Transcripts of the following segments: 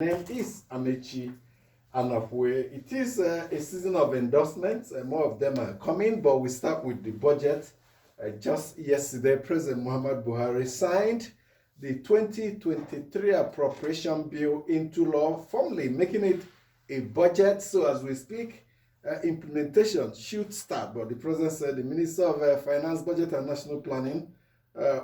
Name is Amechi Anapwe. It is a season of endorsements. More of them are coming, but we start with the budget. Just yesterday, President Muhammad Buhari signed the 2023 appropriation bill into law, formally making it a budget. So as we speak, implementation should start. But the president said the Minister of Finance, Budget and National Planning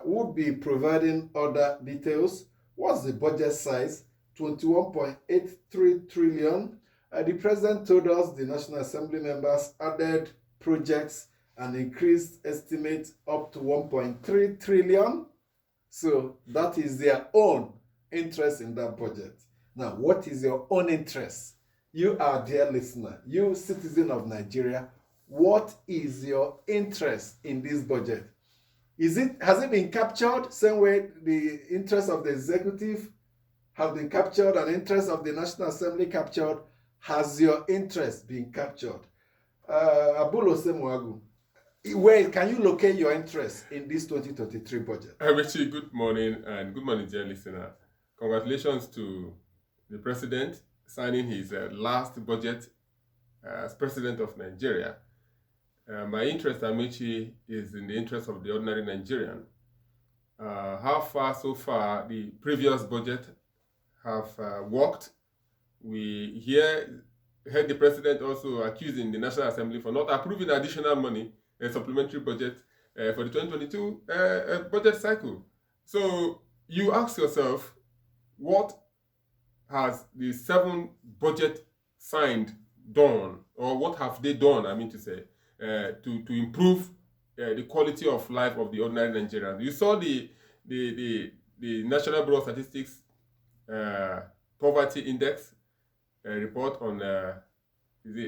would be providing other details. What's the budget size? 21.83 trillion. The president told us the National Assembly members added projects and increased estimate up to 1.3 trillion. So that is their own interest in that budget. Now, what is your own interest? You, our dear listener, you citizen of Nigeria, what is your interest in this budget? Has it been captured same way the interest of the executive have been captured and interest of the National Assembly captured? Has your interest been captured? Abulo Semuagu, where can you locate your interest in this 2023 budget? Richie, good morning, and good morning, dear listener. Congratulations to the president signing his last budget as president of Nigeria. My interest, Amici, is in the interest of the ordinary Nigerian. How far so far the previous budget have worked? We heard the president also accusing the National Assembly for not approving additional money, a supplementary budget for the 2022 budget cycle. So you ask yourself, what has the 7 budget signed done, or what have they done, to improve the quality of life of the ordinary Nigerians? You saw the National Bureau of Statistics poverty index report on the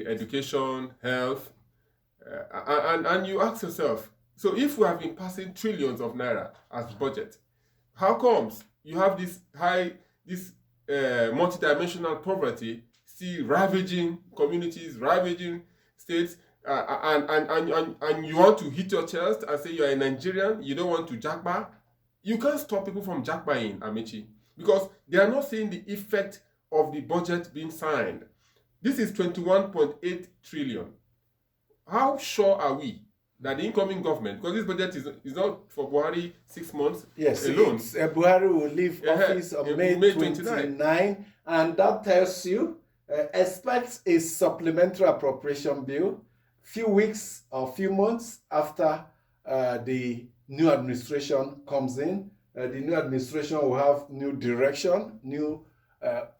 education, health, and you ask yourself, so if we have been passing trillions of naira as budget, how comes you have this multidimensional poverty still ravaging communities, ravaging states, and you want to hit your chest and say you are a Nigerian, you don't want to jackpot? You can't stop people from jackpotting, Amici, because they are not seeing the effect of the budget being signed. This is 21.8 trillion. How sure are we that the incoming government, because this budget is not for Buhari 6 months alone. Buhari will leave office on May 29, and that tells you expect a supplementary appropriation bill few weeks or few months after the new administration comes in. The new administration will have new direction, new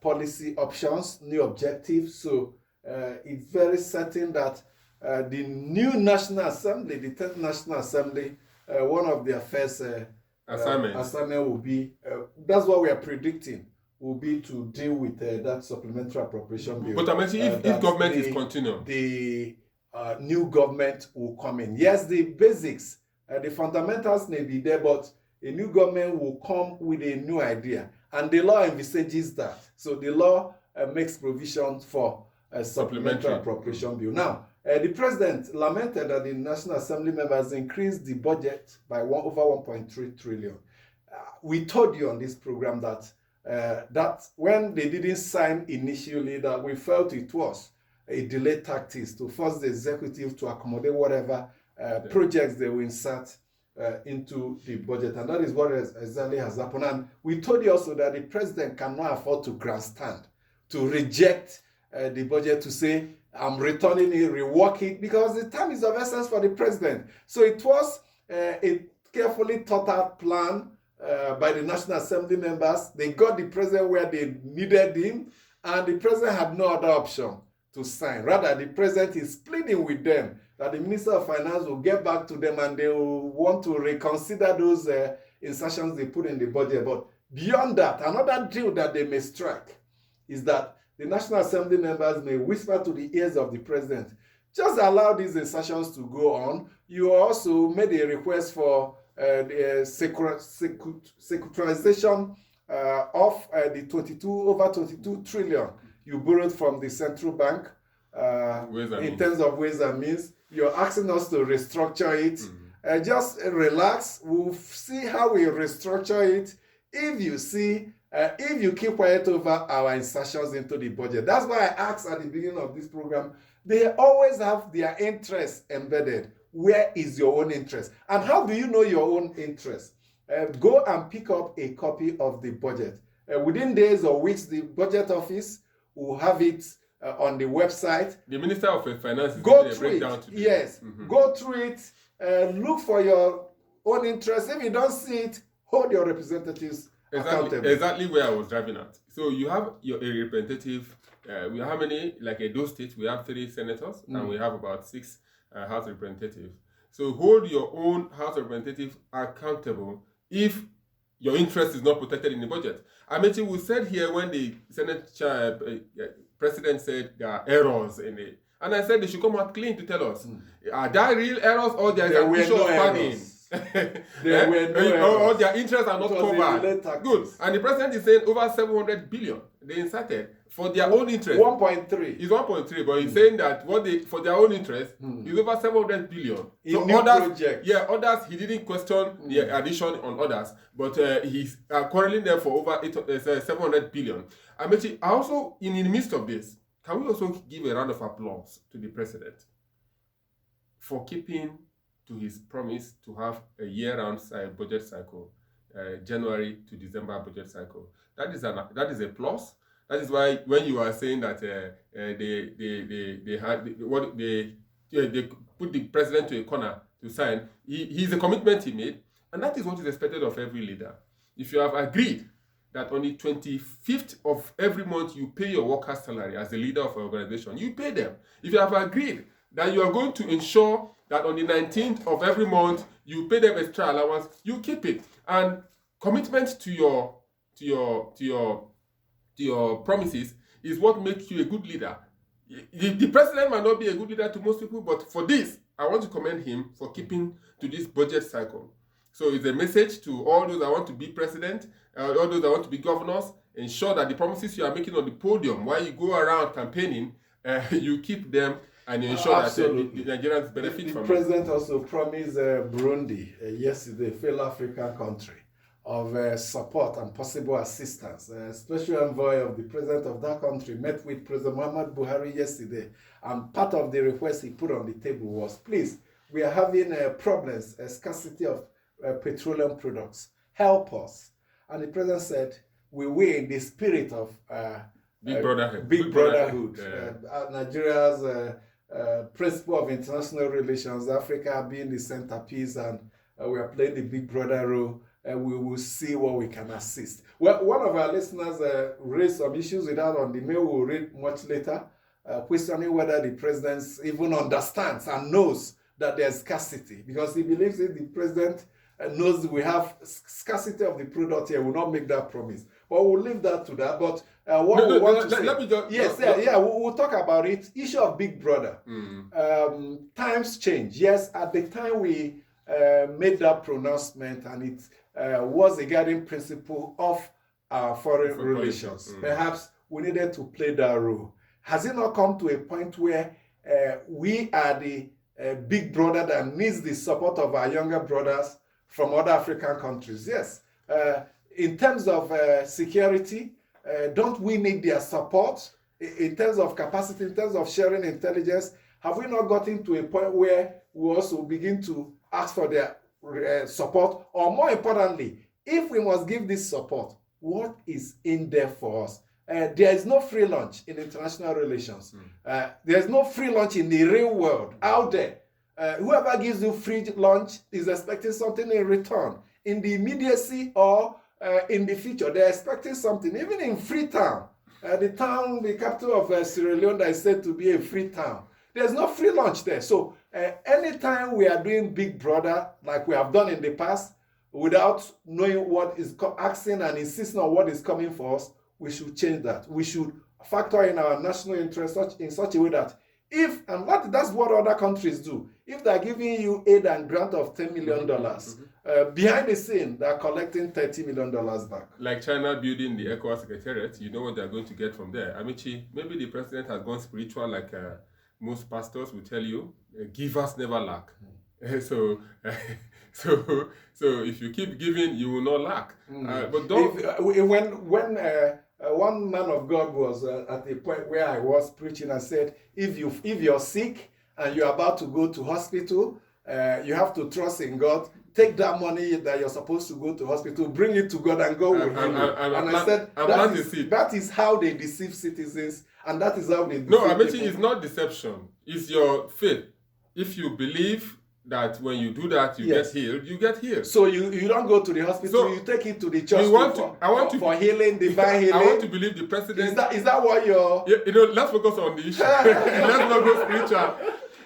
policy options, new objectives. So it's very certain that the new National Assembly, the 10th National Assembly, one of their first assignment will be, that's what we are predicting, will be to deal with that supplementary appropriation bill. But Amici, if government is continuing, the new government will come in. Yes, the basics, the fundamentals may be there, but a new government will come with a new idea, and the law envisages that. So the law makes provision for a supplementary appropriation bill. Now, the president lamented that the National Assembly members increased the budget by over 1.3 trillion. We told you on this program that when they didn't sign initially, that we felt it was a delay tactics to force the executive to accommodate whatever projects they will insert into the budget, and that is what exactly has happened. And we told you also that the president cannot afford to grandstand, to reject the budget, to say, I'm returning it, rework it, because the time is of essence for the president. So it was a carefully thought out plan by the National Assembly members. They got the president where they needed him, and the president had no other option to sign. Rather, the president is pleading with them that the Minister of Finance will get back to them and they will want to reconsider those insertions they put in the budget. But beyond that, another deal that they may strike is that the National Assembly members may whisper to the ears of the president, just allow these insertions to go on. You also made a request for the securitization of the over 22 trillion you borrowed from the central bank in terms of ways and means. You're asking us to restructure it. Just relax. We'll see how we restructure it. If you see if you keep quiet over our insertions into the budget. That's why I asked at the beginning of this program, they always have their interest embedded. Where is your own interest? And how do you know your own interest? Go and pick up a copy of the budget. Within days or weeks, the budget office will have it on the website. The Minister of Finance is go giving a through it. breakdown today. Yes, go through it. Look for your own interest. If you don't see it, hold your representatives accountable. Exactly where I was driving at. So you have a representative. We have how many? Like Edo State, we have 3 senators and we have about 6 House representatives. So hold your own House representative accountable if your interest is not protected in the budget. Amechi, we said here when the Senate president said there are errors in it, and I said they should come out clean to tell us, are there real errors or there is an issue of planning? There were no errors. Or their interests are not covered. Good. And the president is saying over 700 billion they inserted for their own interest. 1.3. It's 1.3, but he's saying that what they for their own interest is over 700 billion. In new projects. Yeah, others he didn't question the addition on others, but he's quarreling them for over 700 billion. Amechi, also in the midst of this, can we also give a round of applause to the president for keeping to his promise to have a year-round budget cycle, January to December budget cycle? That is a plus. That is why when you are saying that they put the president to a corner to sign, he's a commitment he made, and that is what is expected of every leader. If you have agreed that on the 25th of every month you pay your workers' salary as the leader of an organization, you pay them. If you have agreed that you are going to ensure that on the 19th of every month you pay them extra allowance, you keep it. And commitment to your promises is what makes you a good leader. The president might not be a good leader to most people, but for this, I want to commend him for keeping to this budget cycle. So it's a message to all those that want to be president, all those that want to be governors. Ensure that the promises you are making on the podium while you go around campaigning, you keep them and you ensure that the Nigerians benefit from it. The president also promised Burundi yesterday, a fellow African country, of support and possible assistance. Special envoy of the president of that country met with President Muhammad Buhari yesterday, and part of the request he put on the table was, please, we are having problems, a scarcity of petroleum products. Help us. And the president said, we will in the spirit of Big brotherhood. Nigeria's principle of international relations, Africa being the centerpiece, and we are playing the big brother role. We will see what we can assist. Well, one of our listeners raised some issues with that on the mail we'll read much later, questioning whether the president even understands and knows that there's scarcity, because he believes if the president knows we have scarcity of the product here, will not make that promise. But we'll leave that to that. But what we want to say, let me just, we'll talk about it. Issue of Big Brother. Times change. Yes, at the time we made that pronouncement, and it was a guiding principle of our foreign relations. Perhaps we needed to play that role. Has it not come to a point where we are the big brother that needs the support of our younger brothers from other African countries? Yes. In terms of security, don't we need their support? In terms of capacity, in terms of sharing intelligence, have we not gotten to a point where we also begin to ask for their support? Or more importantly, if we must give this support, what is in there for us? There is no free lunch in international relations. There is no free lunch in the real world out there. Whoever gives you free lunch is expecting something in return. In the immediacy or in the future, they're expecting something. Even in Freetown, the capital of Sierra Leone that is said to be a free town, there's no free lunch there. So anytime we are doing Big Brother, like we have done in the past, without knowing what is asking and insisting on what is coming for us, we should change that. We should factor in our national interest in such a way that that's what other countries do. If they're giving you aid and grant of $10 million, behind the scene, they're collecting $30 million back. Like China building the ECOWAS Secretariat, you know what they're going to get from there. Amici, maybe the president has gone spiritual like most pastors will tell you, givers never lack. So, so if you keep giving, you will not lack. But don't. When one man of God was at a point where I was preaching and said, if you're sick and you're about to go to hospital, you have to trust in God. Take that money that you're supposed to go to hospital, bring it to God, and God will heal you. And I said, that is how they deceive citizens, and that is how they deceive No, I mean, people. it's not deception. It's your faith. If you believe that when you do that, you get healed, you get healed. So you don't go to the hospital, So you take it to the church for healing, divine healing. I want to believe the president. Is that what you're... Let's focus on the issue. Let's not go spiritual.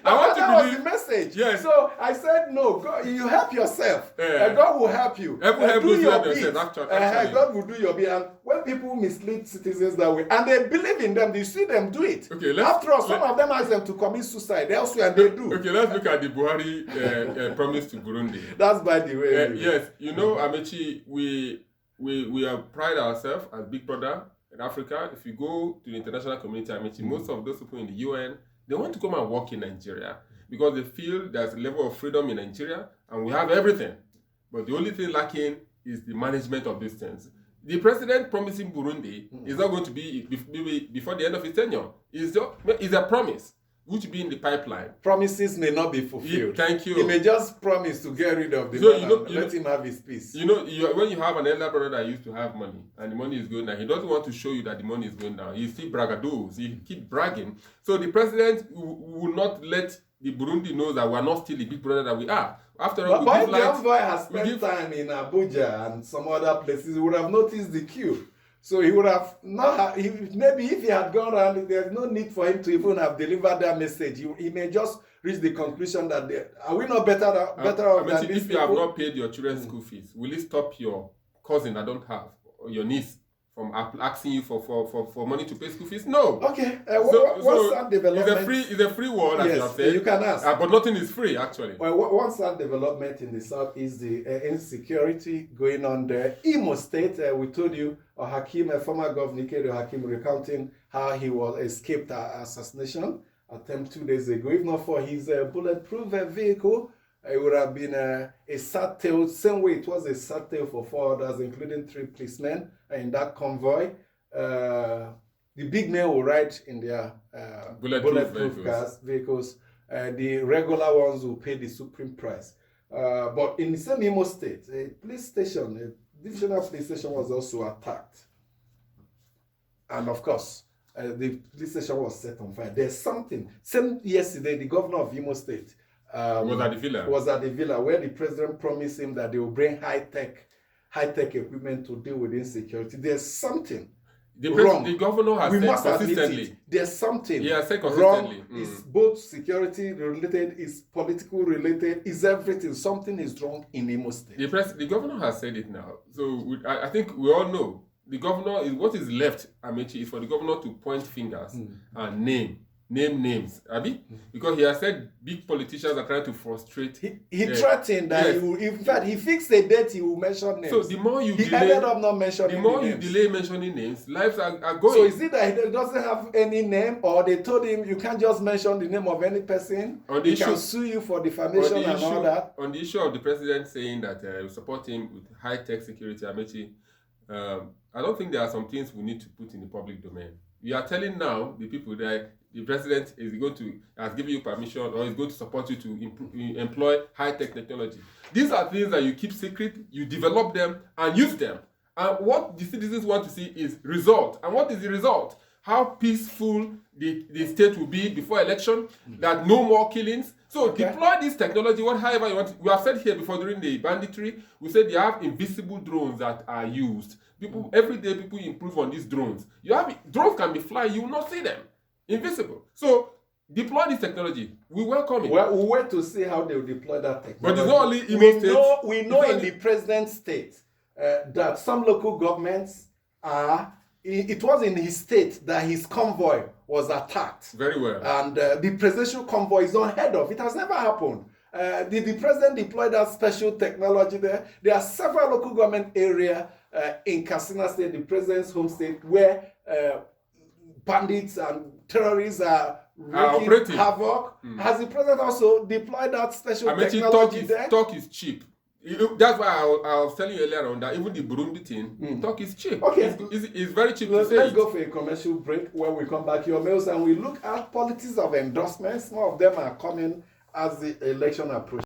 I want to believe. That was the message. Yes. So I said, no, God, you help yourself. God will help you. Do your bit. God will do your bit. And when people mislead citizens that way, and they believe in them, you see them do it. Okay, after all, some of them ask them to commit suicide elsewhere, and they do. Okay, let's look at the Buhari promise to Burundi. That's by the way. Yes, you know, Amechi, we have pride ourselves as big brother in Africa. If you go to the international community, Amechi, most of those people in the UN, they want to come and work in Nigeria because they feel there's a level of freedom in Nigeria and we have everything. But the only thing lacking is the management of these things. The president promising Burundi is not going to be before the end of his tenure. It's a promise which be in the pipeline. Promises may not be fulfilled. Thank you. He may just promise to get rid of the man and let him have his peace. You know, when you have an elder brother that used to have money and the money is going down, he doesn't want to show you that the money is going down. He still braggadocious. He keep bragging. So the president will not let the Burundi know that we are not still the big brother that we are. After all, but the envoy has spent time in Abuja and some other places, he would have noticed the queue. So he would have not. Maybe if he had gone around, there's no need for him to even have delivered that message. He may just reach the conclusion that are we not better off than these if you have not paid your children's school fees, will it stop your cousin that don't have or your niece from asking you for money to pay school fees? No. Okay. What's that development? It's a free world, as you have said. You can ask. But nothing is free, actually. Well, what's that development in the south is the insecurity going on there. Imo State, we told you, Hakim, former governor Ikedo Hakim, recounting how he was escaped assassination attempt 2 days ago. If not for his bulletproof vehicle, it would have been a sad tale, same way it was a sad tale for 4 others, including 3 policemen in that convoy. The big men will ride in their bulletproof vehicles. The regular ones will pay the supreme price. But in the same Imo State, a police station, a divisional police station was also attacked. And of course, the police station was set on fire. There's something. Same yesterday, the governor of Imo State was at the villa where the president promised him that they will bring high-tech equipment to deal with insecurity. There's something wrong. The governor has said consistently. There's something he has said consistently. Wrong. It's both security related, it's political related, it's everything. Something is wrong in Imo State. The governor has said it now. So I think we all know the governor is what is left, Amechi, is for the governor to point fingers and name names, Abi? Because he has said big politicians are trying to frustrate. He threatened that he will, in fact, he fixed a date, he will mention names. So the more you delay, ended up not mentioning the more names. you delay mentioning names, lives are going. So is it that he doesn't have any name, or they told him you can't just mention the name of any person? He can sue you for defamation and all that. On the issue of the president saying that we support him with high-tech security, Amechi, I don't think there are some things we need to put in the public domain. You are telling now the people that the president has given you permission or is going to support you to employ high-tech technology. These are things that you keep secret, you develop them and use them. And what the citizens want to see is result. And what is the result? How peaceful the state will be before election, that no more killings. So deploy this technology, however you want. We have said here before during the banditry, we said they have invisible drones that are used. Every day people improve on these drones. Drones can be flying, you will not see them. Invisible. So deploy this technology. We welcome it. Well, we'll wait to see how they will deploy that technology. But it's not only Imo State. We know in the president's state that some local governments are. It was in his state that his convoy was attacked. Very well. And the presidential convoy is unheard of. It has never happened. Did the president deploy that special technology there? There are several local government areas in Katsina State, the president's home state, where bandits and terrorists are wreaking operating havoc. Has the president also deployed that special I mentioned technology there? talk is cheap. That's why I was telling you earlier on that even the Burundi thing, talk is cheap. Okay. It's very cheap to say. Let's go for a commercial break. When we come back, your mails, and we look at politics of endorsements. More of them are coming as the election approaches.